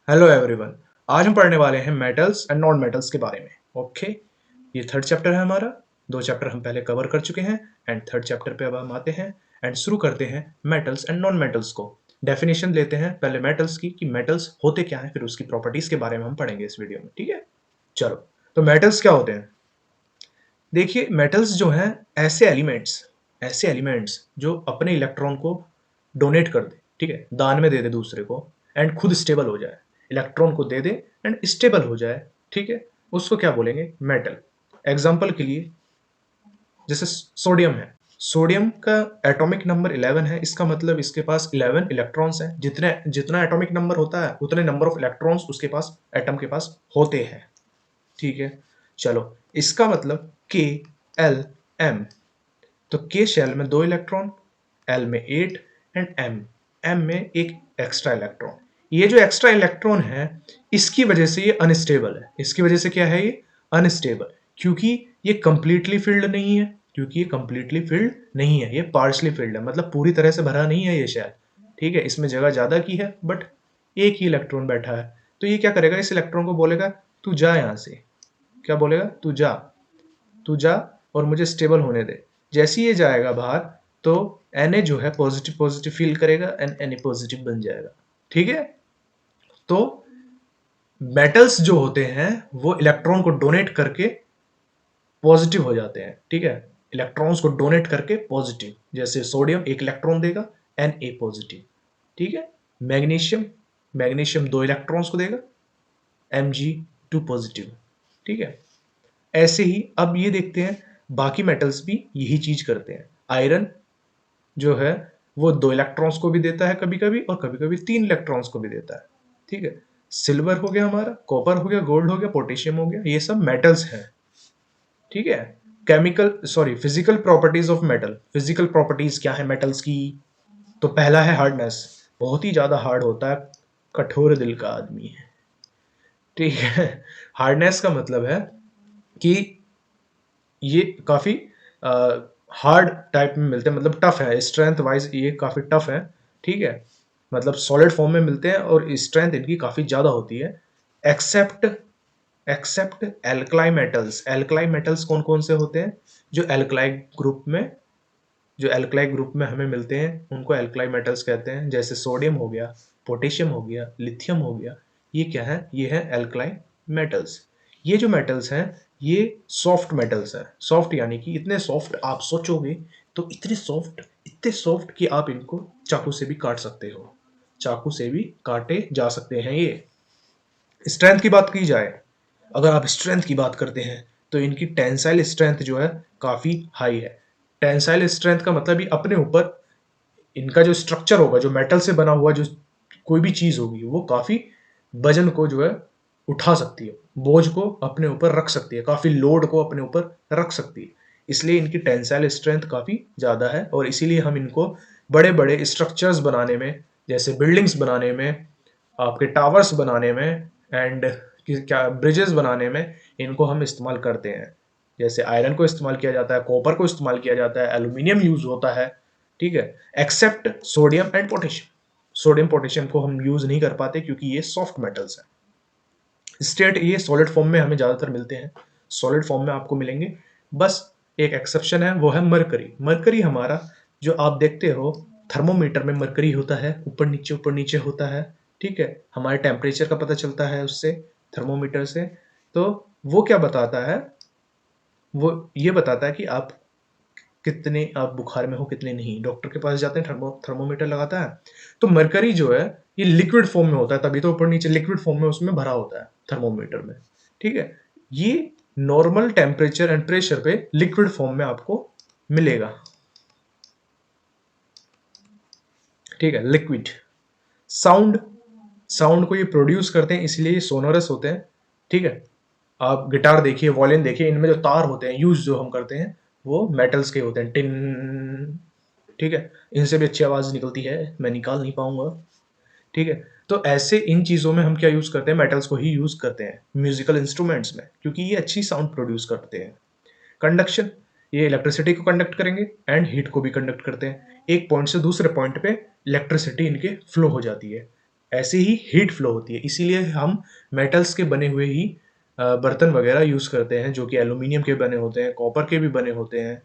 Hello everyone. आज हम पढ़ने वाले हैं मेटल्स एंड नॉन मेटल्स के बारे में। ओके, ये थर्ड चैप्टर है हमारा। दो चैप्टर हम पहले कवर कर चुके हैं एंड थर्ड चैप्टर पे अब हम आते हैं एंड शुरू करते हैं मेटल्स एंड नॉन मेटल्स को। डेफिनेशन लेते हैं पहले मेटल्स की कि मेटल्स होते क्या हैं, फिर उसकी प्रॉपर्टीज के बारे में हम पढ़ेंगे इस वीडियो में। ठीक है, चलो। तो मेटल्स क्या होते हैं? देखिए, मेटल्स जो हैं ऐसे एलिमेंट्स जो अपने इलेक्ट्रॉन को डोनेट कर दे, ठीक है, दान में दे दे दूसरे को, एंड खुद स्टेबल हो जाए। इलेक्ट्रॉन को दे दे एंड स्टेबल हो जाए, ठीक है, उसको क्या बोलेंगे? मेटल। एग्जाम्पल के लिए जैसे सोडियम है। सोडियम का एटॉमिक नंबर 11 है। इसका मतलब इसके पास 11 इलेक्ट्रॉन्स हैं। जितने जितना एटॉमिक नंबर होता है उतने नंबर ऑफ इलेक्ट्रॉन्स उसके पास, एटम के पास होते हैं। ठीक है, चलो। इसका मतलब के एल एम। तो के शेल में 2 इलेक्ट्रॉन, एल में 8 एंड एम, एम में एक एक्स्ट्रा इलेक्ट्रॉन। ये जो एक्स्ट्रा इलेक्ट्रॉन है, इसकी वजह से ये अनस्टेबल है। इसकी वजह से क्या है ये? अनस्टेबल। क्योंकि ये कंप्लीटली फिल्ड नहीं है। क्योंकि ये कंप्लीटली फिल्ड नहीं है, ये पार्शली फिल्ड है, मतलब पूरी तरह से भरा नहीं है ये शेल। ठीक है, इसमें जगह ज्यादा की है बट एक ही इलेक्ट्रॉन बैठा है। तो ये क्या करेगा? इस इलेक्ट्रॉन को बोलेगा तू जा यहां से। क्या बोलेगा? तू जा और मुझे स्टेबल होने दे। जैसे ही ये जाएगा बाहर, तो Na जो है पॉजिटिव पॉजिटिव फील करेगा एंड Na पॉजिटिव बन जाएगा। ठीक है, तो मेटल्स जो होते हैं वो इलेक्ट्रॉन को डोनेट करके पॉजिटिव हो जाते हैं। ठीक है, इलेक्ट्रॉन्स को डोनेट करके पॉजिटिव। जैसे सोडियम एक इलेक्ट्रॉन देगा, Na पॉजिटिव। ठीक है, मैग्नीशियम मैग्नीशियम 2 इलेक्ट्रॉन्स को देगा, Mg2 पॉजिटिव। ठीक है, ऐसे ही अब ये देखते हैं बाकी मेटल्स भी यही चीज करते हैं। आयरन जो है वो 2 इलेक्ट्रॉन्स को भी देता है कभी कभी, और कभी कभी 3 इलेक्ट्रॉन्स को भी देता है। ठीक है, सिल्वर हो गया हमारा, कॉपर हो गया, गोल्ड हो गया, पोटेशियम हो गया, ये सब मेटल्स हैं। ठीक है, physical properties of metal. Physical properties क्या है मेटल्स की? तो पहला है हार्डनेस। बहुत ही ज्यादा हार्ड होता है, कठोर दिल का आदमी है। ठीक है, हार्डनेस का मतलब है कि ये काफी हार्ड टाइप में मिलते हैं, मतलब टफ है, स्ट्रेंथ वाइज ये काफी टफ है। ठीक है, मतलब सॉलिड फॉर्म में मिलते हैं और स्ट्रेंथ इनकी काफी ज्यादा होती है। Except except alkali metals. Alkali metals कौन कौन से होते हैं? जो एल्कलाई ग्रुप में जो एल्कलाई ग्रुप में हमें मिलते हैं उनको एल्कलाई मेटल्स कहते हैं। जैसे सोडियम हो गया, पोटेशियम हो गया, लिथियम हो गया। ये क्या है? ये है एल्कलाई मेटल्स। ये जो मेटल्स हैं ये सॉफ्ट मेटल्स हैं। सॉफ्ट यानी कि इतने सॉफ्ट, आप सोचोगे तो इतने सॉफ्ट कि आप इनको चाकू से भी काट सकते हो। चाकू से भी काटे जा सकते हैं ये। स्ट्रेंथ की बात की जाए, अगर आप स्ट्रेंथ की बात करते हैं तो इनकी टेंसाइल स्ट्रेंथ जो है काफी हाई है। टेंसाइल स्ट्रेंथ का मतलब ही अपने ऊपर इनका जो स्ट्रक्चर होगा, जो मेटल से बना हुआ जो कोई भी चीज होगी, वो काफी वजन को जो है उठा सकती है, बोझ को अपने ऊपर रख सकती है, काफी लोड को अपने ऊपर रख सकती है। इसलिए इनकी टेंसाइल स्ट्रेंथ काफी ज्यादा है और इसीलिए हम इनको बड़े बड़े स्ट्रक्चर्स बनाने में, जैसे बिल्डिंग्स बनाने में, आपके टावर्स बनाने में एंड क्या ब्रिजेस बनाने में इनको हम इस्तेमाल करते हैं। जैसे आयरन को इस्तेमाल किया जाता है, कॉपर को इस्तेमाल किया जाता है, एल्यूमिनियम यूज होता है। ठीक है, except sodium and potassium. Sodium potassium को हम यूज नहीं कर पाते क्योंकि ये सॉफ्ट मेटल्स हैं। स्टेट ये सॉलिड फॉर्म में हमें ज्यादातर मिलते हैं, सॉलिड फॉर्म में आपको मिलेंगे। बस एक एक्सेप्शन है, वो है मरकरी। मरकरी हमारा जो आप देखते हो थर्मोमीटर में मरकरी होता है, ऊपर नीचे होता है। ठीक है, हमारे टेम्परेचर का पता चलता है उससे, थर्मोमीटर से। तो वो क्या बताता है? वो ये बताता है कि आप कितने आप बुखार में हो, कितने नहीं। डॉक्टर के पास जाते हैं, थर्मोमीटर लगाता है। तो मरकरी जो है ये लिक्विड फॉर्म में होता है, तभी तो ऊपर नीचे लिक्विड फॉर्म में उसमें भरा होता है थर्मोमीटर में। ठीक है, ये नॉर्मल टेम्परेचर एंड प्रेशर पे लिक्विड फॉर्म में आपको मिलेगा। ठीक है, लिक्विड। साउंड साउंड को ये प्रोड्यूस करते हैं, इसलिए ये सोनोरस होते हैं। ठीक है, आप गिटार देखिए, वॉयलिन देखिए, इनमें जो तार होते हैं यूज जो हम करते हैं वो मेटल्स के होते हैं, टिन। ठीक है, इनसे भी अच्छी आवाज निकलती है, मैं निकाल नहीं पाऊंगा। ठीक है, तो ऐसे इन चीजों में हम क्या यूज करते हैं? मेटल्स को ही यूज करते हैं म्यूजिकल इंस्ट्रूमेंट्स में, क्योंकि ये अच्छी साउंड प्रोड्यूस करते हैं। कंडक्शन, ये इलेक्ट्रिसिटी को कंडक्ट करेंगे एंड हीट को भी कंडक्ट करते हैं। एक पॉइंट से दूसरे पॉइंट पे इलेक्ट्रिसिटी इनके फ्लो हो जाती है। ऐसे ही हीट फ्लो होती है। इसीलिए हम मेटल्स के बने हुए ही बर्तन वगैरह यूज़ करते हैं, जो कि एल्यूमीनियम के बने होते हैं, कॉपर के भी बने होते हैं,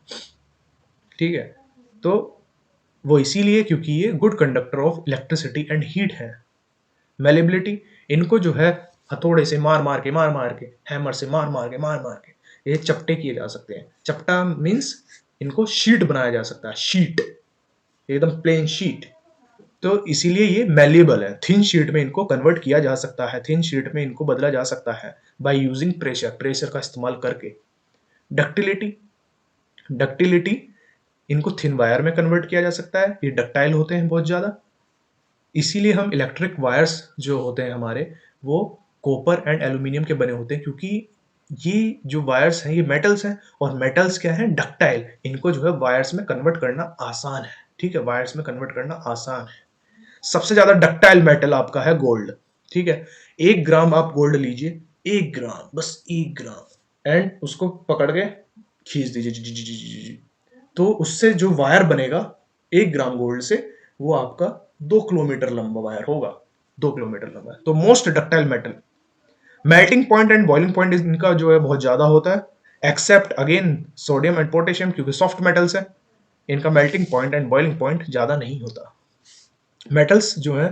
ठीक है? तो वो इसीलिए क्योंकि ये good conductor of electricity and heat है। मैलेबिलिटी, इनको जो है हथौड़े से मार मार के, हैमर से मार मार के ये चपटे किए जा सकते हैं। चपटा मीन्स इनको शीट बनाया जा सकता है, शीट, एकदम प्लेन शीट। तो इसीलिए ये मैलिएबल है, थिन शीट में इनको कन्वर्ट किया जा सकता है, थिन शीट में इनको बदला जा सकता है बाय यूजिंग प्रेशर, प्रेशर का इस्तेमाल करके। डक्टिलिटी, डक्टिलिटी, इनको थिन वायर में कन्वर्ट किया जा सकता है, ये डक्टाइल होते हैं बहुत ज़्यादा। इसीलिए हम इलेक्ट्रिक वायर्स जो होते हैं हमारे, वो कॉपर एंड एल्यूमीनियम के बने होते हैं, क्योंकि ये जो वायर्स हैं ये मेटल्स हैं, और मेटल्स क्या हैं, डक्टाइल, इनको जो है वायर्स में कन्वर्ट करना आसान है, ठीक है, वायर्स में कन्वर्ट करना आसान है। सबसे ज्यादा डक्टाइल मेटल आपका है गोल्ड, ठीक है। 1 ग्राम आप गोल्ड लीजिए, 1 ग्राम, बस 1 ग्राम, एंड उसको पकड़ के खींच दीजिए जी, जी, जी, जी, जी, जी। तो उससे जो वायर बनेगा 1 ग्राम गोल्ड से, वो आपका 2 किलोमीटर लंबा वायर होगा, 2 किलोमीटर लंबा। तो most ductile metal. Melting point and boiling point इनका जो है बहुत ज्यादा होता है, except again sodium and potassium, क्योंकि सॉफ्ट मेटल्स है, इनका melting point and boiling point ज्यादा नहीं होता। मेटल्स जो है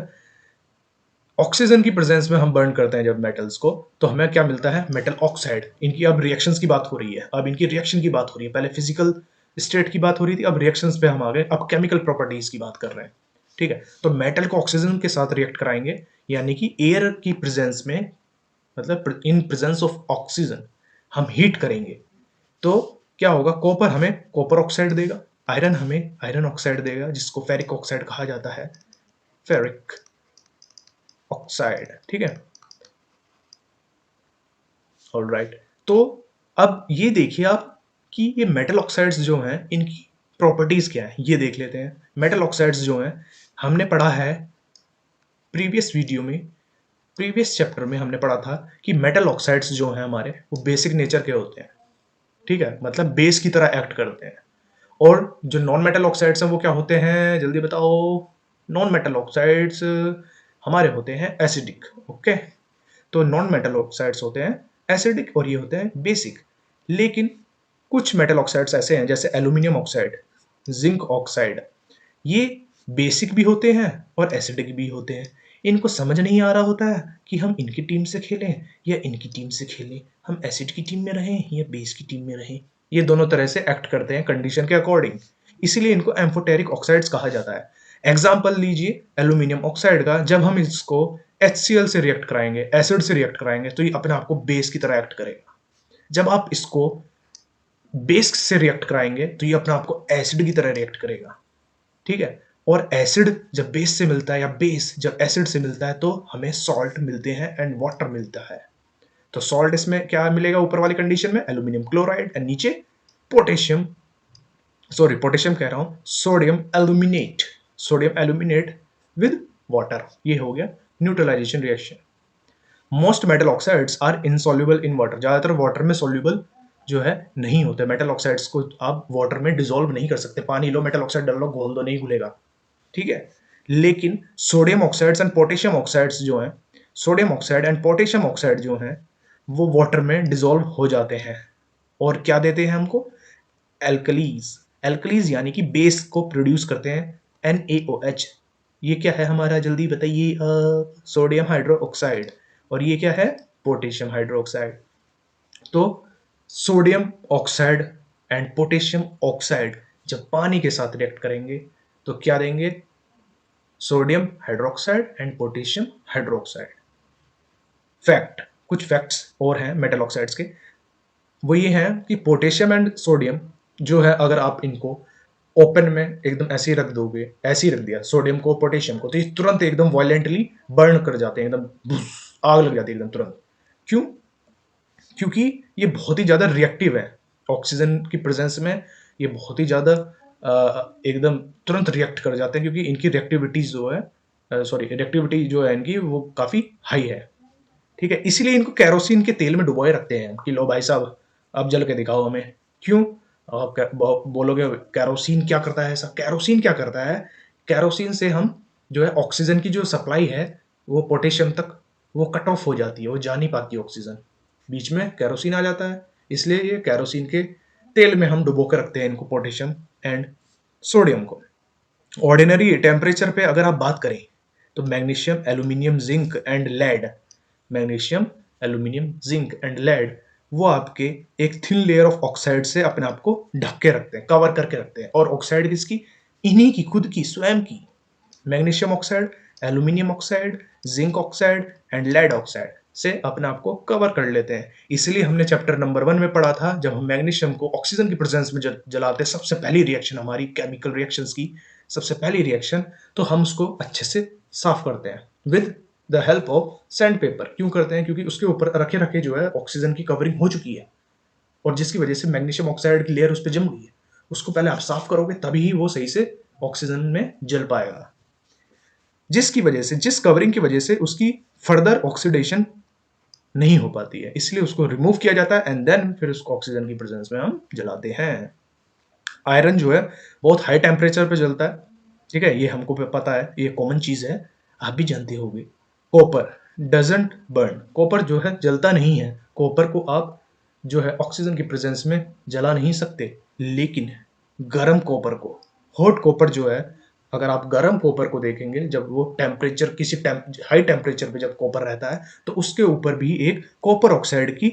ऑक्सीजन की प्रेजेंस में हम बर्न करते हैं जब मेटल्स को, तो हमें क्या मिलता है, मेटल ऑक्साइड। इनकी अब रिएक्शंस की बात हो रही है, अब इनकी रिएक्शन की बात हो रही है, पहले फिजिकल स्टेट की बात हो रही थी, अब रिएक्शंस पे हम आ गए, अब केमिकल प्रॉपर्टीज की बात कर रहे हैं, ठीक है। तो मेटल को ऑक्सीजन के साथ रिएक्ट कराएंगे, यानी कि एयर की प्रेजेंस में, मतलब इन प्रेजेंस ऑफ ऑक्सीजन हम हीट करेंगे, तो क्या होगा, कॉपर हमें कॉपर ऑक्साइड देगा, आयरन हमें आयरन ऑक्साइड देगा, जिसको फेरिक ऑक्साइड कहा जाता है, फेरिक ऑक्साइड, ठीक है। ऑलराइट, तो अब ये देखिए आप कि ये मेटल ऑक्साइड्स जो हैं इनकी प्रॉपर्टीज क्या है, ये देख लेते हैं। मेटल ऑक्साइड्स जो हैं, हमने पढ़ा है प्रीवियस वीडियो में, प्रीवियस चैप्टर में हमने पढ़ा था कि मेटल ऑक्साइड्स जो हैं हमारे, वो बेसिक नेचर के होते हैं, ठीक है, मतलब बेस की तरह एक्ट करते हैं। और जो नॉन मेटल ऑक्साइड्स हैं वो क्या होते हैं, जल्दी बताओ। नॉन मेटल ऑक्साइड्स हमारे होते हैं एसिडिक, ओके। तो नॉन मेटल ऑक्साइड्स होते हैं एसिडिक और ये होते हैं बेसिक। लेकिन कुछ मेटल ऑक्साइड्स ऐसे हैं, जैसे एल्यूमिनियम ऑक्साइड, जिंक ऑक्साइड, ये बेसिक भी होते हैं और एसिडिक भी होते हैं। इनको समझ नहीं आ रहा होता है कि हम इनकी टीम से खेलें या इनकी टीम से खेलें, हम एसिड की टीम में रहें या बेस की टीम में रहें। ये दोनों तरह से एक्ट करते हैं कंडीशन के अकॉर्डिंग, इसीलिए इनको एम्फोटेरिक ऑक्साइड्स कहा जाता है। एग्जाम्पल लीजिए एल्यूमिनियम ऑक्साइड का, जब हम इसको HCl से रिएक्ट कराएंगे, एसिड से रिएक्ट कराएंगे, तो ये अपने आप को बेस की तरह एक्ट करेगा। जब आप इसको बेस से रिएक्ट कराएंगे तो ये अपने आप को एसिड की तरह रिएक्ट करेगा, ठीक है। और एसिड जब बेस से मिलता है या बेस जब एसिड से मिलता है, तो हमें सॉल्ट मिलते हैं एंड वाटर मिलता है। तो सॉल्ट इसमें क्या मिलेगा, ऊपर वाली कंडीशन में एल्यूमिनियम क्लोराइड, एंड नीचे पोटेशियम, सॉरी पोटेशियम कह रहा हूं, sodium aluminate, sodium aluminate with water, ये हो गया neutralisation reaction. Most metal oxides are insoluble in water, ज्यादातर वाटर में सॉल्युबल जो है नहीं होते। मेटल ऑक्साइड्स को आप वाटर में डिसॉल्व नहीं कर सकते, पानी लो, मेटल ऑक्साइड डाल लो, घोल दो, नहीं घुलेगा, ठीक है। लेकिन sodium oxides and potassium oxides जो हैं, sodium oxide and potassium oxide जो हैं, वो वाटर में डिसॉल्व हो जाते हैं और क्या देते हैं हमको, एल्कलीज। एल्कलीज यानी कि बेस को प्रोड्यूस करते हैं, NaOH। ये क्या है हमारा, जल्दी बताइए, सोडियम हाइड्रो ऑक्साइड, और ये क्या है, पोटेशियम हाइड्रो ऑक्साइड। तो sodium oxide and potassium oxide जब पानी के साथ रिएक्ट करेंगे तो क्या देंगे, sodium hydroxide and potassium hydroxide. Fact, कुछ फैक्ट्स और हैं मेटल ऑक्साइड्स के, वो ये हैं कि पोटेशियम एंड सोडियम जो है, अगर आप इनको ओपन में एकदम ऐसे ही रख दोगे, ऐसे ही रख दिया सोडियम को पोटेशियम को, तो ये तुरंत एकदम वायलेंटली बर्न कर जाते हैं, एकदम आग लग जाती है एकदम तुरंत। क्यों, क्योंकि ये बहुत ही ज़्यादा रिएक्टिव है ऑक्सीजन की प्रेजेंस में, ये बहुत ही ज़्यादा एकदम तुरंत रिएक्ट कर जाते हैं, क्योंकि इनकी रिएक्टिविटी जो है, सॉरी रिएक्टिविटी जो है इनकी वो काफ़ी हाई है, ठीक है। इसीलिए इनको कैरोसिन के तेल में डुबोए रखते हैं कि लो भाई साहब अब जल के दिखाओ हमें। क्यों, आप बोलोगे कैरोसिन क्या करता है, ऐसा कैरोसिन क्या करता है, कैरोसिन से हम जो है ऑक्सीजन की जो सप्लाई है वो पोटेशियम तक वो कट ऑफ हो जाती है, वो जा नहीं पाती ऑक्सीजन, बीच में केरोसिन आ जाता है। इसलिए ये केरोसिन के तेल में हम डुबो के रखते हैं इनको, पोटेशियम एंड सोडियम को। ऑर्डिनरी टेम्परेचर पे अगर आप बात करें तो magnesium, aluminium, zinc and lead, magnesium, aluminium, zinc and lead, वो आपके एक थिन लेयर ऑफ ऑक्साइड से अपने आप को ढक के रखते हैं, कवर करके रखते हैं। और ऑक्साइड किसकी? इन्हीं की, खुद की, स्वयं की। Magnesium oxide, aluminium oxide, zinc oxide and lead oxide से अपने आप को कवर कर लेते हैं। इसलिए हमने चैप्टर नंबर 1 में पढ़ा था, जब हम मैग्नीशियम को ऑक्सीजन की प्रेजेंस में जलाते हैं, सबसे पहली रिएक्शन हमारी केमिकल रिएक्शंस की सबसे पहली रिएक्शन, तो हम उसको अच्छे से साफ करते हैं with the help of sand paper. क्यों करते हैं? क्योंकि उसके ऊपर रखे रखे जो है ऑक्सीजन की कवरिंग हो चुकी है, और जिसकी वजह से मैग्नीशियम ऑक्साइड की लेयर उस पर जम गई है। उसको पहले आप साफ करोगे तभी वो सही से ऑक्सीजन में जल पाएगा, जिसकी वजह से, जिस कवरिंग की वजह से उसकी फर्दर ऑक्सीडेशन नहीं हो पाती है। इसलिए उसको रिमूव किया जाता है एंड देन फिर उसको ऑक्सीजन की प्रेजेंस में हम जलाते हैं। आयरन जो है बहुत हाई टेम्परेचर पे जलता है, ठीक है, ये हमको पता है, ये कॉमन चीज है, आप भी जानते होंगे। कॉपर डजंट बर्न, कॉपर जो है जलता नहीं है। कॉपर को आप जो है ऑक्सीजन की प्रेजेंस में जला नहीं सकते, लेकिन गर्म कॉपर को, हॉट कॉपर जो है, अगर आप गर्म कॉपर को देखेंगे, जब वो टेम्परेचर किसी हाई टेम्परेचर पे जब कॉपर रहता है तो उसके ऊपर भी एक कॉपर ऑक्साइड की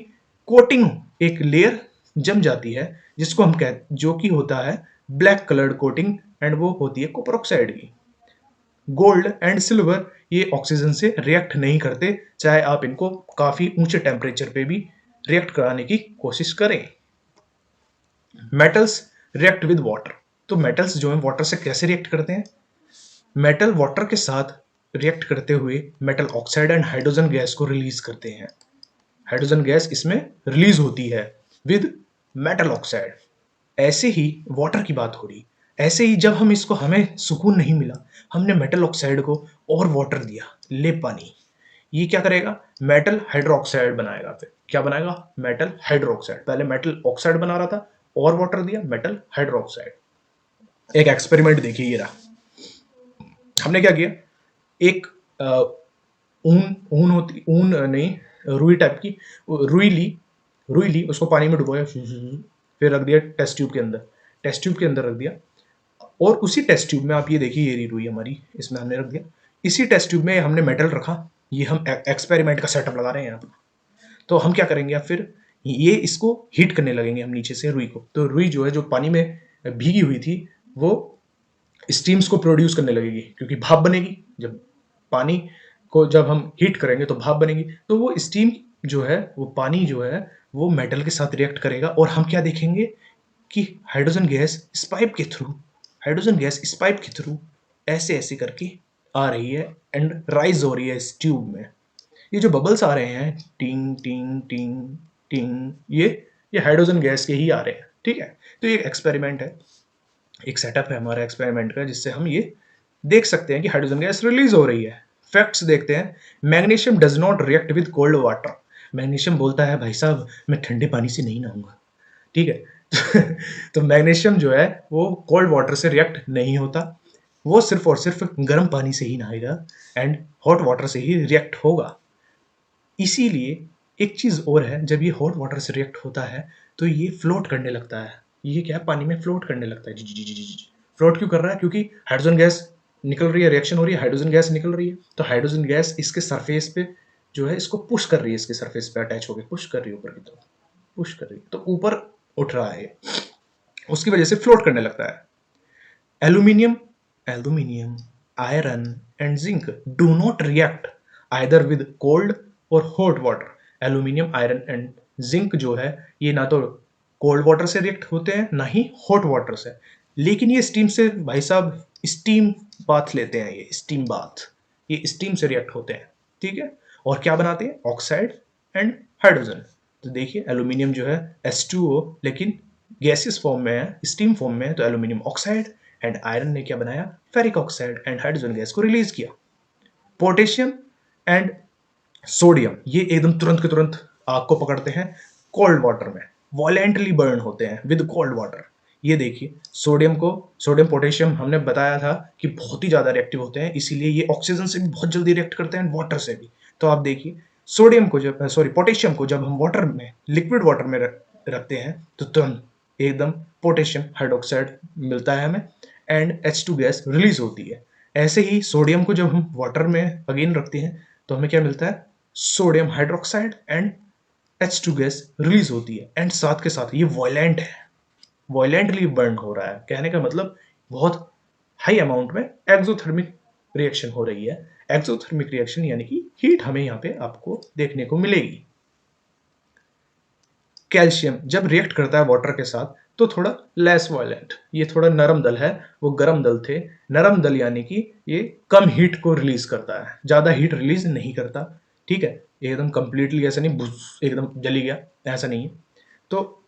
कोटिंग, एक लेयर जम जाती है, जिसको हम जो कि होता है ब्लैक कलर्ड कोटिंग, एंड वो होती है कॉपर ऑक्साइड की। गोल्ड एंड सिल्वर ये ऑक्सीजन से रिएक्ट नहीं करते, चाहे आप इनको काफी ऊंचे टेम्परेचर पे भी रिएक्ट कराने की कोशिश करें। मेटल्स रिएक्ट विद वाटर, तो मेटल्स जो है वाटर से कैसे रिएक्ट करते हैं? मेटल वाटर के साथ रिएक्ट करते हुए metal oxide and hydrogen gas को रिलीज करते हैं। हाइड्रोजन गैस इसमें रिलीज होती है विद मेटल ऑक्साइड। ऐसे ही वाटर की बात हो रही, ऐसे ही जब हम इसको, हमें सुकून नहीं मिला, हमने मेटल ऑक्साइड को और वाटर दिया, ले पानी, ये क्या करेगा? मेटल हाइड्रोक्साइड बनाएगा। फिर क्या बनाएगा? Metal hydroxide. पहले मेटल ऑक्साइड बना रहा था और वाटर दिया, मेटल हाइड्रोक्साइड। एक एक्सपेरिमेंट देखिए, ये रहा। हमने क्या किया, एक ऊन ऊन होती, ऊन नहीं, रुई टाइप की रुई ली, उसको पानी में डुबोया, फिर रख दिया टेस्ट ट्यूब के अंदर, टेस्ट ट्यूब के अंदर रख दिया। और उसी टेस्ट ट्यूब में, आप ये देखिए, ये रही रुई हमारी, इसमें हमने रख दिया। इसी टेस्ट ट्यूब में हमने मेटल रखा। ये हम एक्सपेरिमेंट का सेटअप लगा रहे हैं यहाँ पर। तो हम क्या करेंगे, अब फिर ये इसको हीट करने लगेंगे हम नीचे से रुई को। तो रुई जो है, जो पानी में भीगी हुई थी, वो स्टीम्स को प्रोड्यूस करने लगेगी, क्योंकि भाप बनेगी। जब पानी को जब हम हीट करेंगे तो भाप बनेगी, तो वो स्टीम जो है, वो पानी जो है, वो मेटल के साथ रिएक्ट करेगा। और हम क्या देखेंगे कि हाइड्रोजन गैस इस पाइप के थ्रू, हाइड्रोजन गैस इस पाइप के थ्रू ऐसे ऐसे करके आ रही है एंड राइज हो रही है इस ट्यूब में। ये जो बबल्स आ रहे हैं, टिंग टिंग टिंग टिंग, ये हाइड्रोजन गैस के ही आ रहे हैं, ठीक है। तो ये एक्सपेरिमेंट है, एक सेटअप है हमारा एक्सपेरिमेंट का, जिससे हम ये देख सकते हैं कि हाइड्रोजन गैस रिलीज हो रही है। फैक्ट्स देखते हैं। Magnesium does not react with cold water. Magnesium बोलता है, भाई साहब मैं ठंडे पानी से नहीं नहाऊंगा, ठीक है। तो मैग्नीशियम जो है वो कोल्ड वाटर से रिएक्ट नहीं होता, वो सिर्फ और सिर्फ गर्म पानी से ही नहाएगा एंड हॉट वाटर से ही रिएक्ट होगा। इसीलिए एक चीज और है, जब ये हॉट वाटर से रिएक्ट होता है तो ये फ्लोट करने लगता है। ये क्या है, पानी में फ्लोट करने लगता है। जी जी जी जी जी। फ्लोट क्यों कर रहा है? क्योंकि हाइड्रोजन गैस निकल रही है, रिएक्शन हो रही है, हाइड्रोजन गैस निकल रही है, तो हाइड्रोजन गैस इसके सरफेस पे जो है, इसको पुश कर रही है, इसके सरफेस पे अटैच होकर पुश कर रही है ऊपर की तरफ, पुश कर रही है, तो ऊपर उठ रहा है, उसकी वजह से फ्लोट करने लगता है। Aluminium, aluminium, iron and zinc do not react either with cold और hot water. Aluminium, iron and zinc जो है, ये ना तो कोल्ड वाटर से रिएक्ट होते हैं, ना ही हॉट वाटर से, लेकिन ये स्टीम से, भाई साहब, स्टीम बाथ लेते हैं, ये स्टीम बाथ, ये स्टीम से रिएक्ट होते हैं, ठीक है। और क्या बनाते हैं? Oxide and hydrogen. तो देखिए, एल्यूमिनियम जो है H2O, लेकिन गैसियस फॉर्म में है, स्टीम फॉर्म में है, तो एल्यूमिनियम ऑक्साइड। एंड आयरन ने क्या बनाया? Ferric oxide and hydrogen gas को रिलीज किया। पोटेशियम एंड सोडियम ये एकदम तुरंत के तुरंत आग को पकड़ते हैं कोल्ड वाटर में, वॉलेंटली बर्न होते हैं विद कोल्ड वाटर। ये देखिए सोडियम पोटेशियम हमने बताया था कि बहुत ही ज़्यादा रिएक्टिव होते हैं, इसीलिए ये ऑक्सीजन से भी बहुत जल्दी रिएक्ट करते हैं, वाटर से भी। तो आप देखिए पोटेशियम को जब हम वाटर में, लिक्विड वाटर में रखते हैं तो तुरंत एकदम पोटेशियम हाइड्रोक्साइड मिलता है हमें एंड H2 गैस रिलीज होती है। ऐसे ही सोडियम को जब हम वाटर में अगेन रखते हैं तो हमें क्या मिलता है, sodium hydroxide and H2 gas release होती है। एंड साथ के साथ ये वॉयलेंट है, वॉयलेंटली बर्न हो रहा है, कहने का मतलब बहुत हाई अमाउंट में एक्सोथर्मिक रिएक्शन हो रही है। एक्सोथर्मिक रिएक्शन यानी कि हीट हमें यहाँ पे आपको देखने को मिलेगी। कैल्शियम जब रिएक्ट करता है वाटर के साथ तो थोड़ा लेस वायलेंट, ये थोड़ा नरम दल है, वो गर्म दल थे। नरम दल यानी कि ये कम हीट को रिलीज करता है, ज्यादा हीट रिलीज नहीं करता। ठीक है, एकदम कंप्लीटली ऐसा नहीं एकदम जली गया, ऐसा नहीं है। तो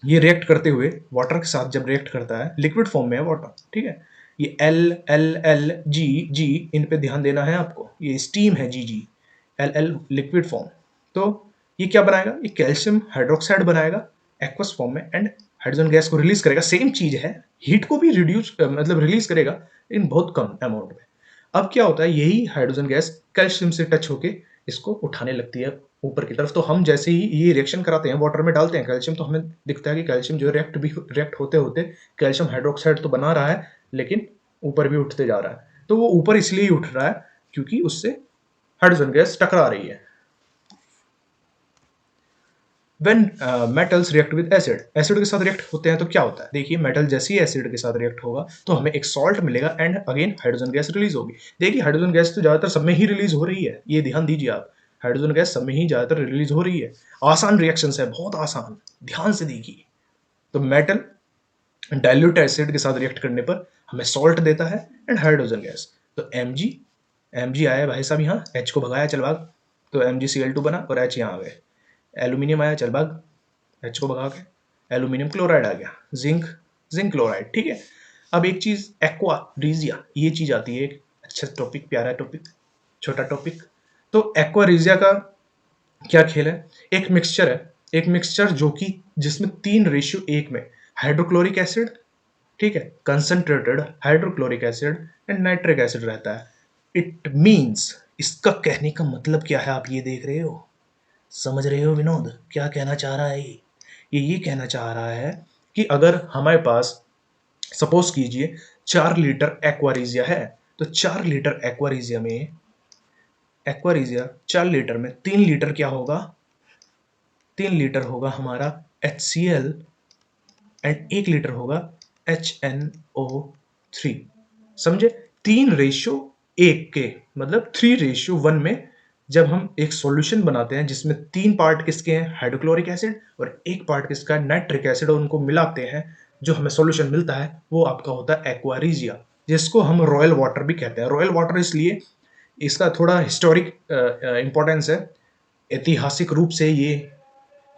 ये रिएक्ट करते हुए वाटर के साथ जब रिएक्ट करता है, लिक्विड फॉर्म में है वाटर, ठीक है। ये एल एल एल जी जी, इन पे ध्यान देना है आपको, ये स्टीम है, जी जी, एल एल लिक्विड फॉर्म। तो ये क्या बनाएगा, ये कैल्शियम हाइड्रोक्साइड बनाएगा एक्वस फॉर्म में एंड हाइड्रोजन गैस को रिलीज करेगा। सेम चीज है, हीट को भी रिड्यूस मतलब रिलीज करेगा इन बहुत कम अमाउंट में। अब क्या होता है, यही हाइड्रोजन गैस कैल्शियम से टच होके इसको उठाने लगती है ऊपर की तरफ। तो हम जैसे ही ये रिएक्शन कराते हैं, वाटर में डालते हैं कैल्शियम, तो हमें दिखता है कि कैल्शियम जो रिएक्ट होते होते कैल्शियम हाइड्रोक्साइड तो बना रहा है, लेकिन ऊपर भी उठते जा रहा है। तो वो ऊपर इसलिए ही उठ रहा है क्योंकि उससे हाइड्रोजन गैस टकरा रही है। When metals react with acid, acid के साथ रिएक्ट होते हैं तो क्या होता है, देखिए मेटल जैसे ही एसिड के साथ रिएक्ट होगा तो हमें एक सॉल्ट मिलेगा and again hydrogen gas release होगी। देखिए हाइड्रोजन गैस तो ज्यादातर सब में ही रिलीज हो रही है, ये ध्यान दीजिए आप, हाइड्रोजन गैस सब में ही ज्यादातर रिलीज हो रही है। आसान रिएक्शन है, बहुत आसान, ध्यान से देखिए। तो मेटल डाइल्यूट एसिड के साथ रिएक्ट करने पर हमें सॉल्ट देता है एंड हाइड्रोजन गैस। तो एम जी आया भाई साहब, यहाँ H को भगाया, चल भाग, तो MgCl2 बना और H यहाँ आ गए। एल्यूमिनियम आया, चल भाग, H को भगा के एल्यूमिनियम क्लोराइड आ गया, जिंक क्लोराइड। ठीक है, अब एक चीज एक्वा रीजिया, ये चीज आती है, एक अच्छा टॉपिक, प्यारा टॉपिक, छोटा टॉपिक। तो एक्वा रीजिया का क्या खेल है, एक मिक्सचर है, एक मिक्सचर जो कि जिसमें 3:1 में हाइड्रोक्लोरिक एसिड, ठीक है, concentrated hydrochloric acid and nitric acid रहता है। इट मीन्स, इसका कहने का मतलब क्या है, आप ये देख रहे हो, समझ रहे हो विनोद क्या कहना चाह रहा है ये कहना चाह रहा है कि अगर हमारे पास सपोज कीजिए 4 लीटर एक्वारीजिया है, तो 4 लीटर एक्वारीजिया 4 लीटर में 3 लीटर क्या होगा, 3 लीटर होगा हमारा HCl एंड 1 लीटर होगा HNO3। समझे, 3:1 के मतलब 3:1 में जब हम एक सॉल्यूशन बनाते हैं जिसमें 3 पार्ट किसके हैं, हाइड्रोक्लोरिक एसिड, और 1 पार्ट किसका, नाइट्रिक एसिड, और उनको मिलाते हैं, जो हमें सॉल्यूशन मिलता है वो आपका होता है एक्वारीजिया, जिसको हम रॉयल वाटर भी कहते हैं। रॉयल वाटर इसलिए, इसका थोड़ा हिस्टोरिक इंपॉर्टेंस है, ऐतिहासिक रूप से ये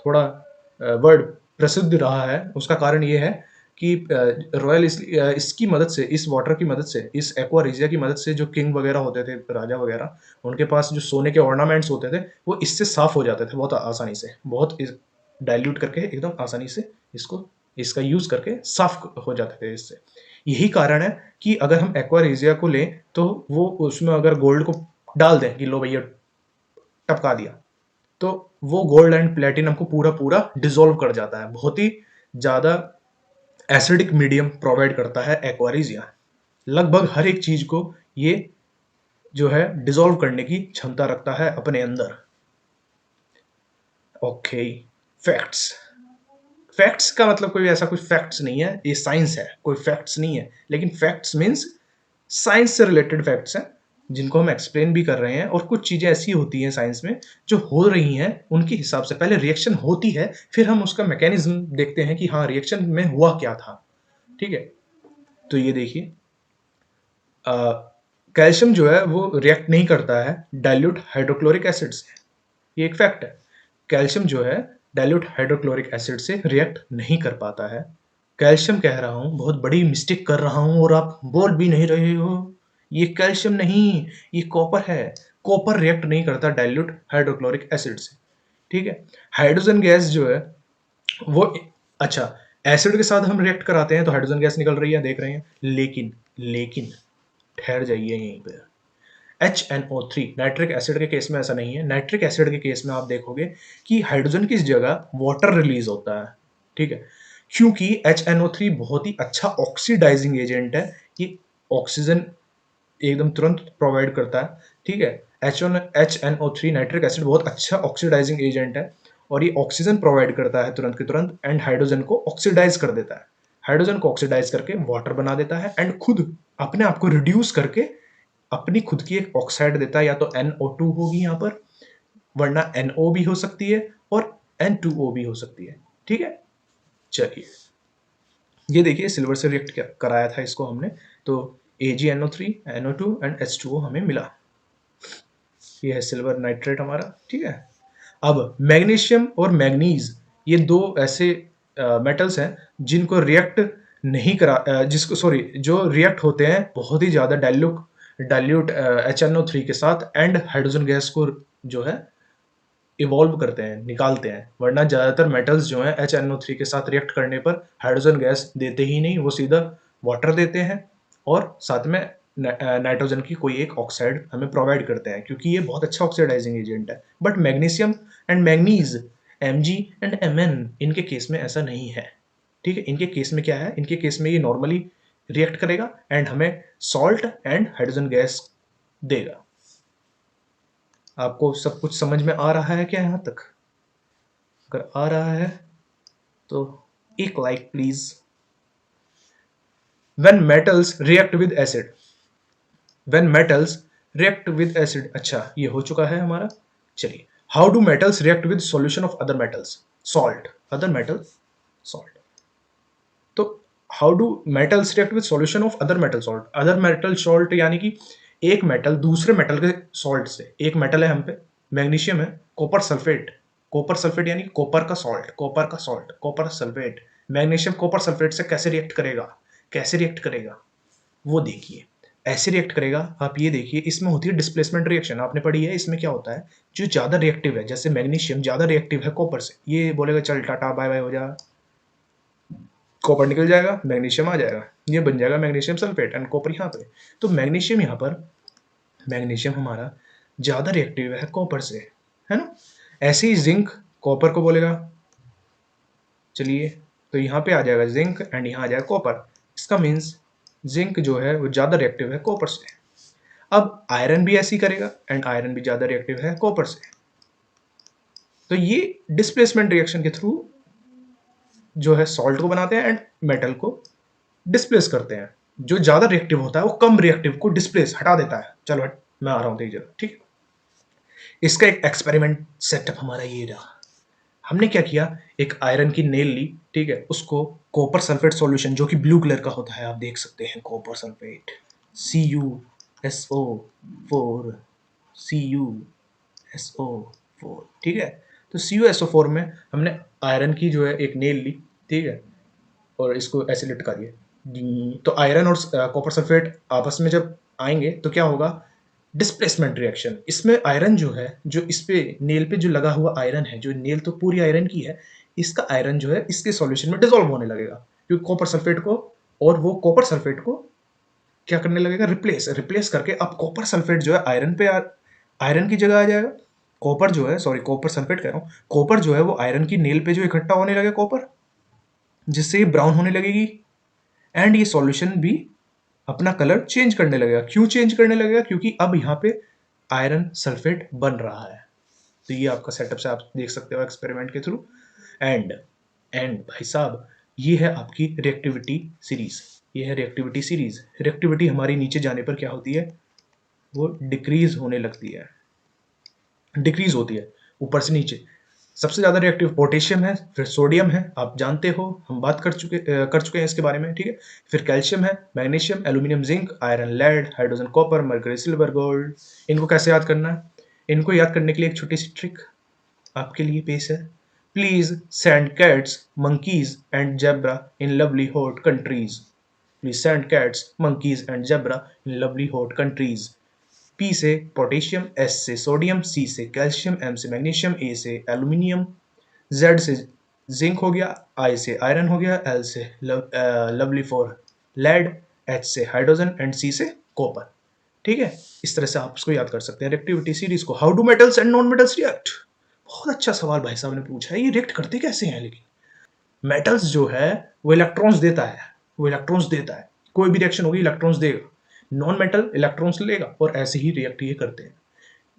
थोड़ा वर्ड प्रसिद्ध रहा है। उसका कारण ये है कि रॉयल इसकी मदद से, इस वाटर की मदद से, इस एक्वारीजिया की मदद से जो किंग वगैरह होते थे, राजा वगैरह, उनके पास जो सोने के ऑर्नामेंट्स होते थे वो इससे साफ हो जाते थे बहुत आसानी से, बहुत डाइल्यूट करके एकदम आसानी से इसको, इसका यूज करके साफ हो जाते थे इससे। यही कारण है कि अगर हम एक्वारीजिया को लें तो वो उसमें अगर गोल्ड को डाल दें कि लो भैया टपका दिया, तो वो गोल्ड एंड प्लेटिनम को पूरा पूरा डिसॉल्व कर जाता है। बहुत ही ज्यादा एसिडिक मीडियम प्रोवाइड करता है एक्वारीजिया, लगभग हर एक चीज को ये जो है डिसॉल्व करने की क्षमता रखता है अपने अंदर। ओके, फैक्ट्स, फैक्ट्स का मतलब कोई ऐसा कोई फैक्ट्स नहीं है, ये साइंस है, कोई फैक्ट्स नहीं है, लेकिन फैक्ट्स मीन्स साइंस से रिलेटेड फैक्ट्स हैं जिनको हम एक्सप्लेन भी कर रहे हैं। और कुछ चीजें ऐसी होती हैं साइंस में जो हो रही हैं उनके हिसाब से, पहले रिएक्शन होती है फिर हम उसका मैकेनिज्म देखते हैं कि हाँ रिएक्शन में हुआ क्या था। ठीक है, तो ये देखिए, कैल्शियम जो है वो रिएक्ट नहीं करता है डाइल्यूट हाइड्रोक्लोरिक एसिड से, ये एक फैक्ट है। कैल्शियम जो है डाइल्यूट हाइड्रोक्लोरिक एसिड से रिएक्ट नहीं कर पाता है। कैल्शियम कह रहा हूं, बहुत बड़ी मिस्टेक कर रहा हूं और आप बोल भी नहीं रहे हो, ये कैल्शियम नहीं, ये कॉपर है। कॉपर रिएक्ट नहीं करता डाइल्यूट हाइड्रोक्लोरिक एसिड से। ठीक है, हाइड्रोजन गैस जो है वो, अच्छा, एसिड के साथ हम रिएक्ट कराते हैं तो हाइड्रोजन गैस निकल रही है, देख रहे हैं। लेकिन लेकिन ठहर जाइए यहीं पे। HNO3 नाइट्रिक एसिड के केस में ऐसा नहीं है। नाइट्रिक एसिड के केस में आप देखोगे कि हाइड्रोजन की जगह वाटर रिलीज होता है, ठीक है, क्योंकि HNO3 बहुत ही अच्छा ऑक्सीडाइजिंग एजेंट है। ये ऑक्सीजन एकदम तुरंत प्रोवाइड करता है, ठीक है। HNO3 नाइट्रिक एसिड बहुत अच्छा ऑक्सीडाइजिंग एजेंट है और ये ऑक्सीजन प्रोवाइड करता है तुरंत के तुरंत, एंड हाइड्रोजन को ऑक्सीडाइज कर देता है। हाइड्रोजन को ऑक्सीडाइज करके वाटर बना देता है एंड खुद अपने आप को रिड्यूस करके अपनी खुद की एक ऑक्साइड देता है। या तो NO2 होगी यहाँ पर, वरना NO भी हो सकती है और N2O भी हो सकती है, ठीक है। चलिए, ये देखिए सिल्वर से रिएक्ट कराया था इसको हमने, तो AgNO3 NO2 एंड H2O हमें मिला। ये है सिल्वर नाइट्रेट हमारा, ठीक है। अब मैग्नीशियम और मैग्नीज, ये दो ऐसे मेटल्स हैं जिनको रिएक्ट नहीं जिसको सॉरी जो रिएक्ट होते हैं बहुत ही ज़्यादा डाइल्यूट HNO3 के साथ एंड हाइड्रोजन गैस को जो है इवॉल्व करते हैं, निकालते हैं। वरना ज़्यादातर मेटल्स जो हैं HNO3 के साथ रिएक्ट करने पर हाइड्रोजन गैस देते ही नहीं, वो सीधा वाटर देते हैं और साथ में नाइट्रोजन की कोई एक ऑक्साइड हमें प्रोवाइड करते हैं, क्योंकि ये बहुत अच्छा ऑक्सीडाइजिंग एजेंट है। But magnesium and manganese, Mg and Mn, इनके केस में ऐसा नहीं है, ठीक है। इनके केस में क्या है, इनके केस में ये नॉर्मली रिएक्ट करेगा एंड हमें सॉल्ट एंड हाइड्रोजन गैस देगा। आपको सब कुछ समझ में आ रहा है क्या यहाँ तक? अगर आ रहा है तो एक like please. When metals react with acid, when metals react with acid, अच्छा ये हो चुका है हमारा। चलिए, how do metals react with solution of other metals, salt, other metal salt. तो how do metals react with solution of other metal salt, other metal salt यानी कि एक मेटल दूसरे मेटल के सॉल्ट से, एक मेटल है हम पे मैग्नीशियम है, कॉपर सल्फेट, कॉपर सल्फेट यानी कॉपर का सॉल्ट, कॉपर का salt, copper sulphate, magnesium copper sulphate से कैसे रिएक्ट करेगा, कैसे रिएक्ट करेगा वो देखिए। ऐसे रिएक्ट करेगा, आप ये देखिए, इसमें होती है डिस्प्लेसमेंट रिएक्शन, आपने पढ़ी है। इसमें क्या होता है, जो ज्यादा रिएक्टिव है, जैसे मैग्नीशियम ज्यादा रिएक्टिव है कॉपर से, ये बोलेगा चल टाटा बाय बाय हो जा, कॉपर निकल जाएगा, मैग्नीशियम आ जाएगा, ये बन जाएगा मैग्नीशियम सल्फेट एंड कॉपर यहाँ पे। तो मैग्नीशियम यहाँ पर, मैग्नीशियम हमारा ज्यादा रिएक्टिव है कॉपर से, है ना। ऐसे ही जिंक कॉपर को बोलेगा, चलिए, तो यहाँ पे आ जाएगा जिंक एंड यहाँ आ जाएगा कॉपर। इसका मीन्स जिंक जो है वो ज्यादा रिएक्टिव है कॉपर से। अब आयरन भी ऐसी करेगा एंड आयरन भी ज्यादा रिएक्टिव है कॉपर से। तो ये डिस्प्लेसमेंट रिएक्शन के थ्रू जो है सॉल्ट को बनाते हैं एंड मेटल को डिस्प्लेस करते हैं। जो ज्यादा रिएक्टिव होता है वो कम रिएक्टिव को डिस्प्लेस हटा देता है। चलो हट, मैं आ रहा हूं तेरी जगह, ठीक है। इसका एक एक्सपेरिमेंट सेटअप हमारा ये रहा। हमने क्या किया, एक आयरन की नेल ली, ठीक है, उसको कॉपर सल्फेट सॉल्यूशन जो कि ब्लू कलर का होता है, आप देख सकते हैं, कॉपर सल्फेट CuSO4, CuSO4, ठीक है। तो CuSO4 में हमने आयरन की जो है एक नेल ली, ठीक है, और इसको ऐसे लटका दिया। तो आयरन और कॉपर सल्फेट आपस में जब आएंगे तो क्या होगा, डिस्प्लेसमेंट रिएक्शन। इसमें आयरन जो है, जो इस पे नेल पे जो लगा हुआ आयरन है, जो नेल तो पूरी आयरन की है, इसका आयरन जो है इसके सॉल्यूशन में डिसॉल्व होने लगेगा, क्योंकि कॉपर सल्फेट को, और वो कॉपर सल्फेट को क्या करने लगेगा, रिप्लेस रिप्लेस करके अब कॉपर सल्फेट जो है आयरन पे आयरन की जगह आ जाएगा। कॉपर जो है, सॉरी कॉपर सल्फेट कह रहा हूँ, कॉपर जो है वो आयरन की नेल पे जो इकट्ठा होने लगे कॉपर, जिससे ये ब्राउन होने लगेगी एंड ये सॉल्यूशन भी अपना कलर चेंज करने लगेगा। क्यों चेंज करने लगेगा, क्योंकि अब यहाँ पे आयरन सल्फेट बन रहा है। तो ये आपका सेटअप से आप देख सकते हो एक्सपेरिमेंट के थ्रू। एंड एंड भाई साहब, ये है आपकी रिएक्टिविटी सीरीज, ये है रिएक्टिविटी सीरीज। रिएक्टिविटी हमारी नीचे जाने पर क्या होती है, वो डिक्रीज होने लगती है, डिक्रीज होती है ऊपर से नीचे। सबसे ज्यादा रिएक्टिव पोटेशियम है, फिर सोडियम है, आप जानते हो, हम बात कर चुके हैं इसके बारे में, ठीक है। फिर कैल्शियम है, magnesium, aluminium, zinc, iron, lead, hydrogen, copper, mercury, silver, gold. इनको कैसे याद करना है, इनको याद करने के लिए एक छोटी सी ट्रिक आपके लिए पेश है। Please send cats, monkeys and zebra in lovely hot countries, please send cats, monkeys and zebra in lovely hot countries. P से पोटेशियम, S से सोडियम, C से कैल्शियम, M से मैग्नीशियम, A से एल्यूमिनियम, Z से zinc हो गया, आई से iron हो गया, एल से लवली फॉर लेड, एच से हाइड्रोजन एंड सी से कॉपर। ठीक है, इस तरह से आप उसको याद कर सकते हैं रिएक्टिविटी सीरीज को। How do metals and non metals react? बहुत अच्छा सवाल भाई साहब ने पूछा है, ये रिएक्ट करते कैसे हैं? लेकिन मेटल्स जो है वो इलेक्ट्रॉन्स देता है, वो इलेक्ट्रॉन्स देता है, कोई भी रिएक्शन होगी इलेक्ट्रॉन्स देगा, नॉन मेटल इलेक्ट्रॉन्स लेगा, और ऐसे ही रिएक्ट ये करते हैं।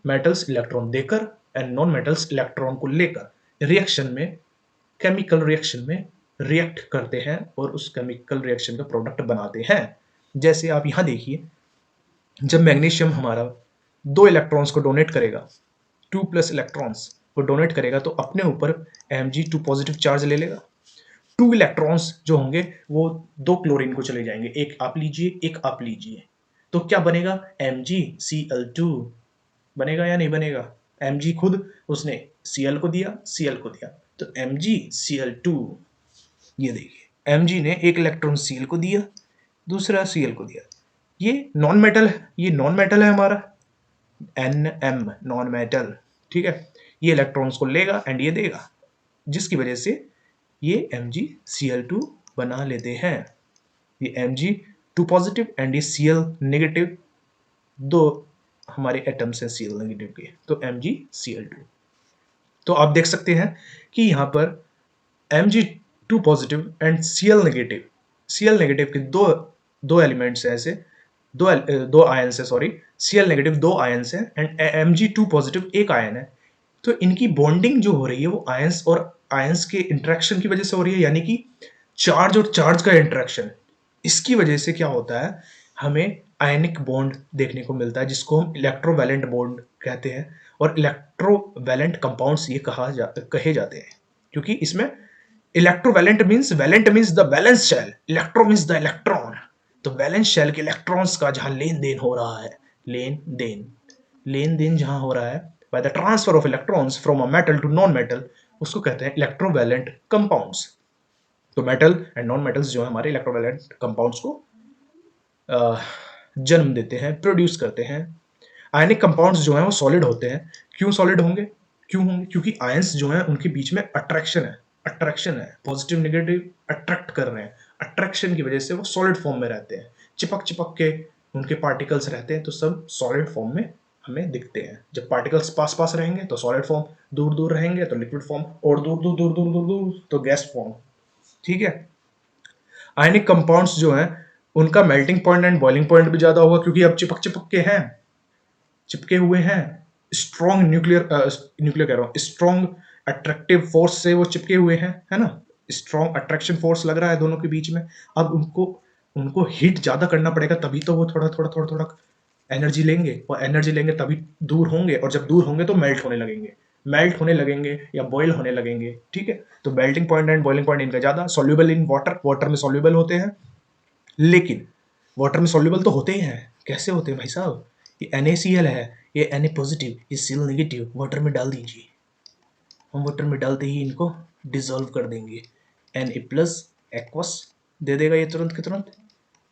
मेटल्स इलेक्ट्रॉन देकर एंड नॉन मेटल्स इलेक्ट्रॉन को लेकर रिएक्शन में, केमिकल रिएक्शन में रिएक्ट करते हैं और उस केमिकल रिएक्शन का प्रोडक्ट बनाते हैं। जैसे आप यहां देखिए, जब मैग्नीशियम हमारा 2 इलेक्ट्रॉन्स को डोनेट करेगा, 2+ इलेक्ट्रॉन्स को डोनेट करेगा, तो अपने ऊपर Mg2 पॉजिटिव चार्ज ले लेगा। 2 इलेक्ट्रॉन्स जो होंगे वो 2 क्लोरीन को चले जाएंगे, एक आप लीजिए एक आप लीजिए, तो क्या बनेगा? MgCl2 बनेगा या नहीं बनेगा? Mg खुद उसने Cl को दिया, Cl को दिया, तो MgCl2, ये देखिए Mg ने एक इलेक्ट्रॉन Cl को दिया, दूसरा Cl को दिया। ये नॉन मेटल है, ये नॉन मेटल है हमारा Nm, नॉन मेटल। ठीक है, ये इलेक्ट्रॉन्स को लेगा एंड ये देगा, जिसकी वजह से ये MgCl2 बना लेते हैं। ये Mg2 पॉजिटिव एंड ये Cl नेगेटिव, दो हमारे एटम्स हैं Cl नेगेटिव के, तो MgCl2। तो आप देख सकते हैं कि यहाँ पर Mg2 positive and Cl negative के दो एलिमेंट्स हैं, ऐसे दो आयन्स है, सॉरी, Cl नेगेटिव 2 आयन्स हैं एंड Mg2 पॉजिटिव 1 आयन है। तो इनकी बॉन्डिंग जो हो रही है वो आयन्स और आयन्स के इंटरेक्शन की वजह से हो रही है, यानी कि चार्ज और चार्ज का इंटरेक्शन। इसकी वजह से क्या होता है, हमें आयनिक बॉन्ड देखने को मिलता है, जिसको हम इलेक्ट्रोवैलेंट बॉन्ड कहते हैं, और इलेक्ट्रोवैलेंट कंपाउंड्स ये कहे जाते हैं, क्योंकि इसमें electrovalent means the valence shell, electro means the electron, तो वैलेंस शेल के इलेक्ट्रॉन्स का जहां लेन देन हो रहा है, लेन देन जहां हो रहा है by the transfer of electrons from a metal to non metal, उसको कहते हैं इलेक्ट्रोवैलेंट कंपाउंड्स। तो मेटल एंड नॉन मेटल्स जो है हमारे इलेक्ट्रोवैलेंट कंपाउंड्स को जन्म देते हैं, प्रोड्यूस करते हैं। आयनिक कंपाउंड्स जो हैं वो सॉलिड होते हैं। क्यों सॉलिड होंगे? क्योंकि आयंस जो हैं उनके बीच में अट्रैक्शन है, पॉजिटिव नेगेटिव अट्रैक्ट कर रहे हैं, अट्रैक्शन की वजह से वो सॉलिड फॉर्म में रहते हैं, चिपक चिपक के उनके पार्टिकल्स रहते हैं, तो सब सॉलिड फॉर्म में हमें दिखते हैं। जब पार्टिकल्स पास पास रहेंगे तो सॉलिड फॉर्म, दूर दूर रहेंगे तो लिक्विड फॉर्म, और दूर दूर दूर दूर दूर दूर तो गैस फॉर्म। ठीक है, आयनिक कंपाउंड्स जो हैं उनका melting point and boiling point भी ज्यादा होगा, क्योंकि अब चिपक चिपक के हैं, चिपके हुए हैं, स्ट्रॉन्ग न्यूक्लियर कह रहा हूँ, स्ट्रॉन्ग अट्रैक्टिव फोर्स से वो चिपके हुए हैं, है ना, स्ट्रॉन्ग अट्रैक्शन फोर्स लग रहा है दोनों के बीच में। अब उनको उनको हीट ज्यादा करना पड़ेगा, तभी तो वो थोड़ा एनर्जी लेंगे, और एनर्जी लेंगे तभी दूर होंगे, और जब दूर होंगे तो मेल्ट होने लगेंगे या बॉयल होने लगेंगे। ठीक है, तो melting point and boiling point इनका ज्यादा। सॉल्यूबल इन वाटर में सॉल्यूबल होते हैं, लेकिन वाटर में सॉल्यूबल तो होते ही हैं। कैसे होते हैं भाई साहब? ये NaCl है, ये Na पॉजिटिव, ये Cl नेगेटिव, वाटर में डाल दीजिए, हम वाटर में डालते ही इनको डिसॉल्व कर देंगे, Na प्लस एक्वस दे देगा ये तुरंत के तुरंत,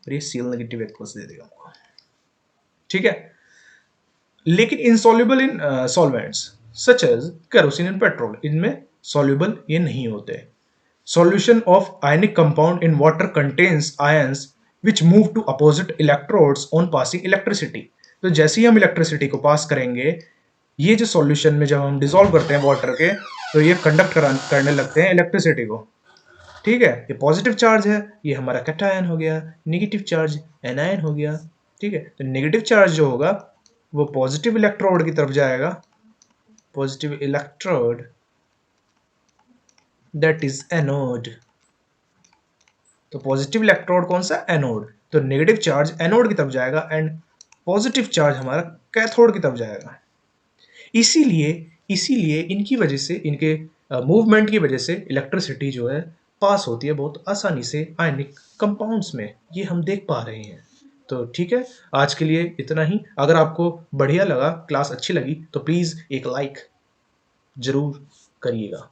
और ये Cl नेगेटिव एक्वस दे देगा हमको। ठीक है, लेकिन insoluble in solvents such as kerosene and petrol, इनमें सॉल्युबल ये नहीं होते। Solution of ionic compound in water contains ions which move to opposite electrodes on passing electricity। तो जैसे ही हम इलेक्ट्रिसिटी को पास करेंगे, ये जो सॉल्यूशन में जब हम डिसॉल्व करते हैं वाटर के, तो ये कंडक्ट करने लगते हैं इलेक्ट्रिसिटी को। ठीक है, ये पॉजिटिव चार्ज है, ये हमारा कैटायन हो गया, नेगेटिव चार्ज एनायन हो गया। ठीक है, तो नेगेटिव चार्ज जो होगा वो पॉजिटिव इलेक्ट्रोड की तरफ जाएगा, positive electrode, that is anode. तो पॉजिटिव इलेक्ट्रोड कौन सा? एनोड। तो नेगेटिव चार्ज एनोड की तरफ जाएगा एंड पॉजिटिव चार्ज हमारा कैथोड की तरफ जाएगा। इसीलिए इसीलिए इनकी वजह से, इनके मूवमेंट की वजह से इलेक्ट्रिसिटी जो है पास होती है बहुत आसानी से आयनिक कंपाउंड्स में, ये हम देख पा रहे हैं। तो ठीक है, आज के लिए इतना ही। अगर आपको बढ़िया लगा, क्लास अच्छी लगी, तो प्लीज़ एक लाइक जरूर करिएगा।